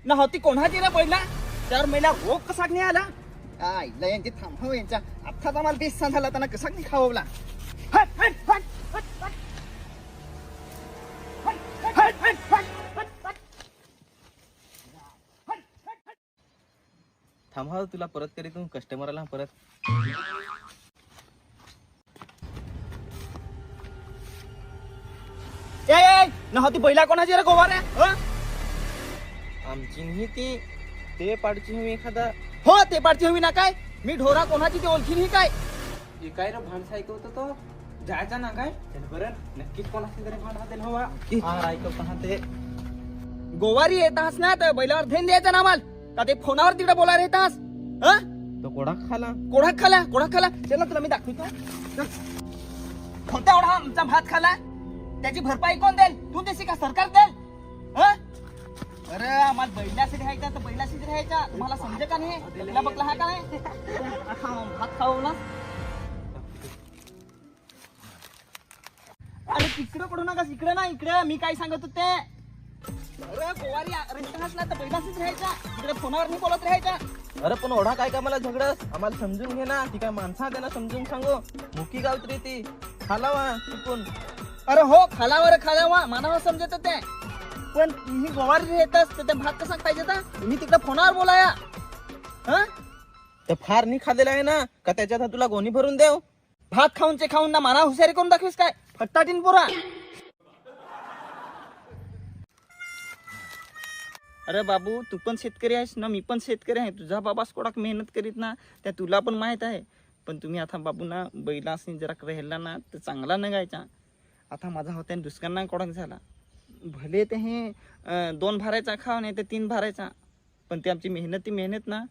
ना होती कोणाची रे पहिला त्यावर महिला रोग कसा नाही आला आईला यांची थांबव यांच्या आत्ताच आम्हाला बेस झाला त्यांना कसा नाही खावला थांबा तुला परत तरी तू कस्टमरला परत न होती पहिला कोणाची रे गोवा रे आमची नाही ती ते पाडची हवी एखादा हो ते पाडची हवी ना काय मी ढोरा कोणाची ते ओळखी नाही काय हे काय रे भांड ऐकवतो तो जायचा ना काय बरं नक्कीच कोणाची तरी भांड हातेल हवा ऐकवतो हा ते गोवारी येतास ना तर बैलावर धेन द्यायचं ना मला का ते फोनावर तिकडे बोलायला येतास तो कोडा खाला कोढा खाला चल ना तुला मी दाखवतो कोणत्या एवढा आमचा भात खाला त्याची भरपाई कोण देईल तू देशी का सरकार देईल अरे आम्हाला बैलासाठी राहायचा तर बैलासाठी राहायचा तुम्हाला समजे का नाही तिला बघला हा काय भात खाऊ ना अरे तिकडे पडू नका इकडे ना इकडे मी काय सांगत होते अरे गोवारी असला तर बैलाशीच राहायचा तिकडे फोनावर नाही बोलत राहायचा अरे पण ओढा काय का मला झगडस आम्हाला समजून घे ना ती काय माणसा त्यांना समजून सांगू मुकी गावत रे ती खालावा चुकून अरे हो खालावा मानावा समजत ते पण तुम्ही गोवारी राहतस तर ते भात कसा खायचा था तुम्ही तिकडे फोनावर बोलाया तर फार नाही खाल्लेला आहे ना का त्याच्यात तुला गोणी भरून देव भात खाऊन ना माना हुशारी करून दाखवीस काय फट्टाटीन पोरा अरे बाबू तू पण शेतकरी आहेस ना मी पण शेतकरी आहे तुझा बाबास कोडाक मेहनत करीत ना त्या तुला पण माहित आहे पण तुम्ही आता बाबू ना बैलासनी जरा राहिला ना तर चांगला नगायचा आता माझा होत्या दुष्काळना कोडाक झाला भले ते हे 2 भारायचा खाव नाही तर 3 भारायचा पण ते आमची मेहनत ना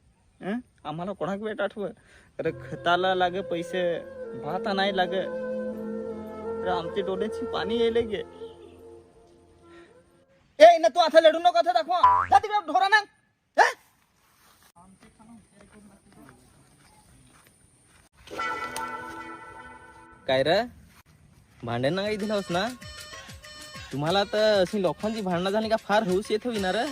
आम्हाला कोणाक वेट आठव अरे खताला लागे पैसे भात नाही लागे आमच्या डोळ्याची पाणी येले गे ए ना तू आता लढू नको आता दाखवा जा तिकडे ढोरा ना काय रे भांड्यांना काही दिलास ना तुम्हाला तर अशी लोकांची भांडणं झाली का फार हौस येत होई ना रे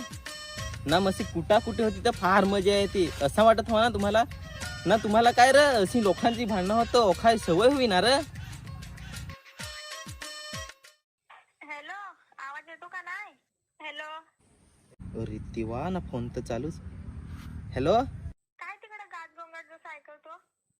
ना मशी कुठे होती तर फार मजा येते असं वाटत हो ना तुम्हाला ना तुम्हाला काय रे अशी लोकांची भांडणं होतं ओखाय सवय होई ना रे हॅलो आवाज येतो का नाही हॅलो अरे तेव्हा ना फोन तर चालूच हॅलो